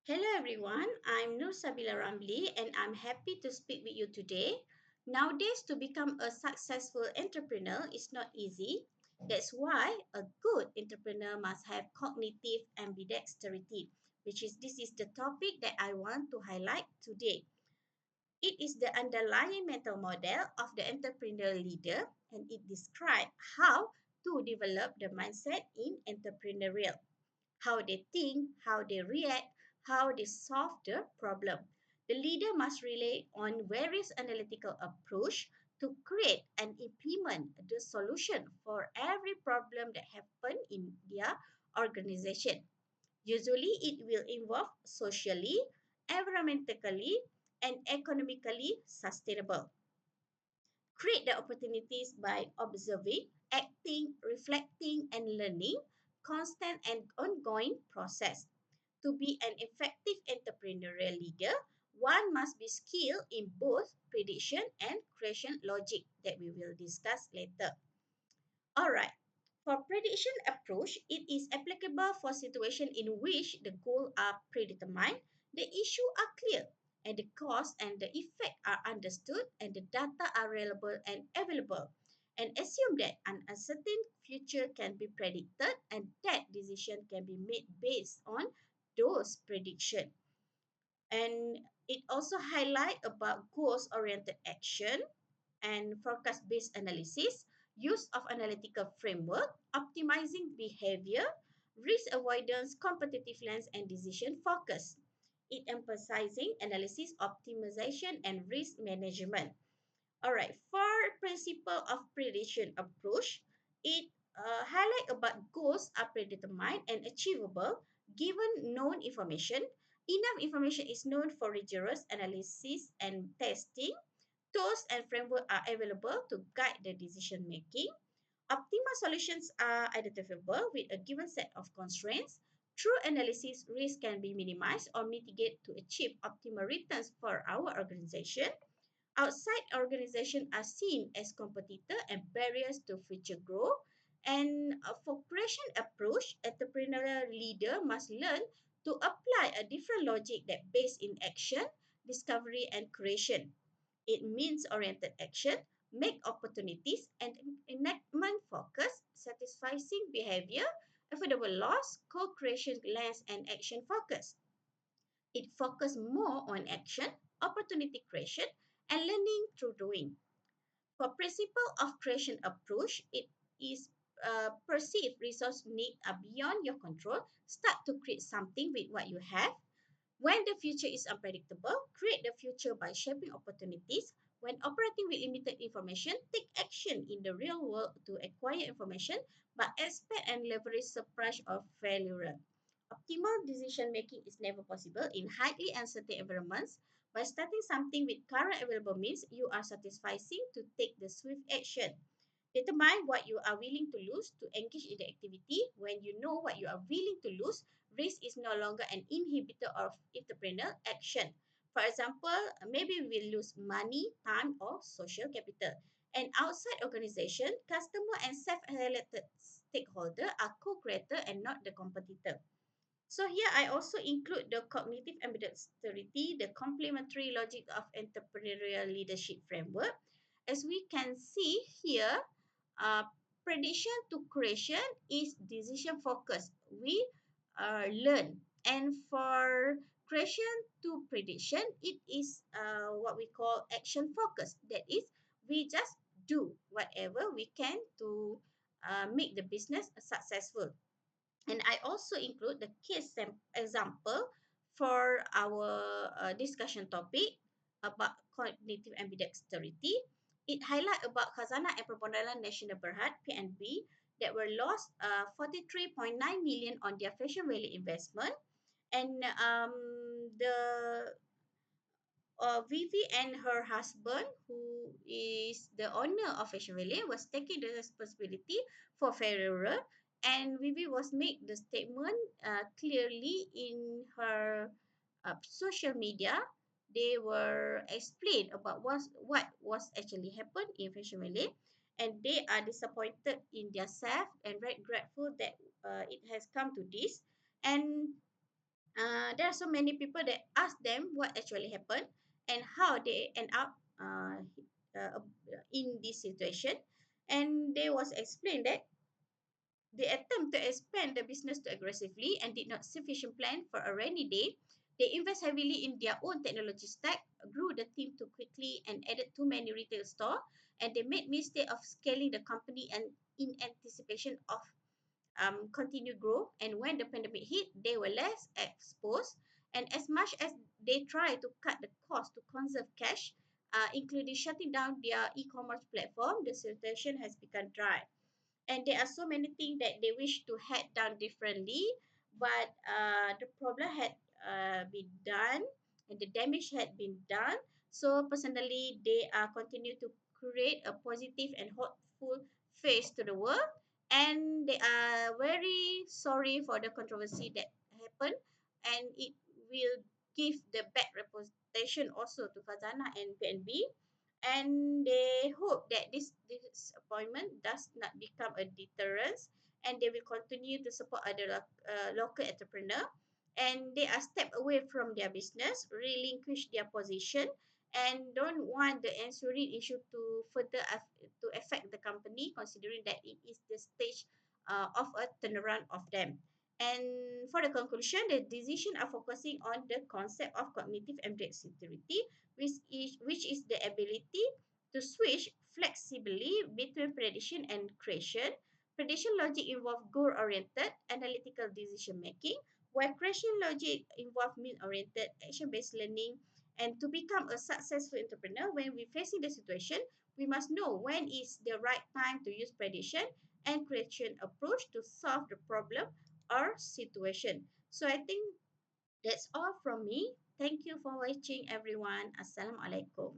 Hello everyone, I'm Nursabila Ramli and I'm happy to speak with you today. Nowadays, to become a successful entrepreneur is not easy. That's why a good entrepreneur must have cognitive ambidexterity, which is this is the topic that I want to highlight today. It is the underlying mental model of the entrepreneurial leader and it describes how to develop the mindset in entrepreneurial, how they think, how they react, how they solve the problem. The leader must rely on various analytical approach to create and implement the solution for every problem that happen in their organization. Usually it will involve socially, environmentally, and economically sustainable. Create the opportunities by observing, acting, reflecting, and learning, constant and ongoing process. To be an effective entrepreneurial leader, one must be skilled in both prediction and creation logic that we will discuss later. All right. For prediction approach, it is applicable for situations in which the goals are predetermined, the issues are clear, and the cause and the effect are understood, and the data are reliable and available. And assume that an uncertain future can be predicted and that decision can be made based on those predictions. And it also highlight about goals-oriented action and forecast-based analysis, use of analytical framework, optimizing behavior, risk avoidance, competitiveness, and decision focus. It emphasizing analysis, optimization, and risk management. All right, for principle of prediction approach, it highlight about goals are predetermined and achievable given known information. Enough information is known for rigorous analysis and testing. Tools and framework are available to guide the decision making. Optimal solutions are identifiable with a given set of constraints. Through analysis, risk can be minimized or mitigated to achieve optimal returns for our organization. Outside organizations are seen as competitors and barriers to future growth. And for creation approach, entrepreneurial leader must learn to apply a different logic that based in action, discovery, and creation. It means oriented action, make opportunities, and enactment focus, satisfying behavior, affordable loss, co-creation lens, and action focus. It focuses more on action, opportunity creation, and learning through doing. For principle of creation approach, it is perceived resource need are beyond your control. Start to create something with what you have. When the future is unpredictable, create the future by shaping opportunities. When operating with limited information, take action in the real world to acquire information, but expect and leverage surprise or failure. Optimal decision making is never possible in highly uncertain environments. By starting something with current available means, you are satisficing to take the swift action. Determine what you are willing to lose to engage in the activity. When you know what you are willing to lose, risk is no longer an inhibitor of entrepreneurial action. For example, maybe we will lose money, time, or social capital. And outside organization, customer and self-related stakeholder are co-creator and not the competitor. So here I also include the cognitive ambidexterity, the complementary logic of entrepreneurial leadership framework. As we can see here, uh, prediction to creation is decision focused. We learn, and for creation to prediction, it is what we call action focused. That is, we just do whatever we can to make the business successful. And I also include the example for our discussion topic about cognitive ambidexterity. It highlight about Khazanah and Permodalan Nasional Berhad (PNB) that were lost 43.9 million on their Fashion Valley investment, and the Vivi and her husband, who is the owner of Fashion Valley, was taking the responsibility for failure. And Vivi was made the statement clearly in her social media. They were explained about what was actually happened in Fashion Valley, and they are disappointed in their self and regretful that it has come to this. And There are so many people that ask them what actually happened and how they end up uh, in this situation, and they was explained that they attempt to expand the business too aggressively and did not sufficient plan for a rainy day. They invest heavily in their own technology stack, grew the team too quickly, and added too many retail stores. And they made mistake of scaling the company and in anticipation of continued growth. And when the pandemic hit, they were less exposed. And as much as they tried to cut the cost to conserve cash, including shutting down their e-commerce platform, the situation has become dry. And there are so many things that they wish to had done differently, but the problem had been done and the damage had been done. So personally, they are continue to create a positive and hopeful face to the world, and they are very sorry for the controversy that happened, and it will give the bad reputation also to Khazanah and PNB, and they hope that this disappointment does not become a deterrence, and they will continue to support other local entrepreneur, and they are step away from their business, relinquish their position, and don't want the ensuing issue to further to affect the company, considering that it is the stage of a turnaround of them. And for the conclusion, the decision are focusing on the concept of cognitive ambidexterity, which is the ability to switch flexibly between prediction and creation. Prediction logic involves goal-oriented analytical decision making, while creation logic involves mean-oriented action-based learning. And to become a successful entrepreneur, when we're facing the situation, we must know when is the right time to use prediction and creation approach to solve the problem or situation. So I think that's all from me. Thank you for watching, everyone. Assalamualaikum.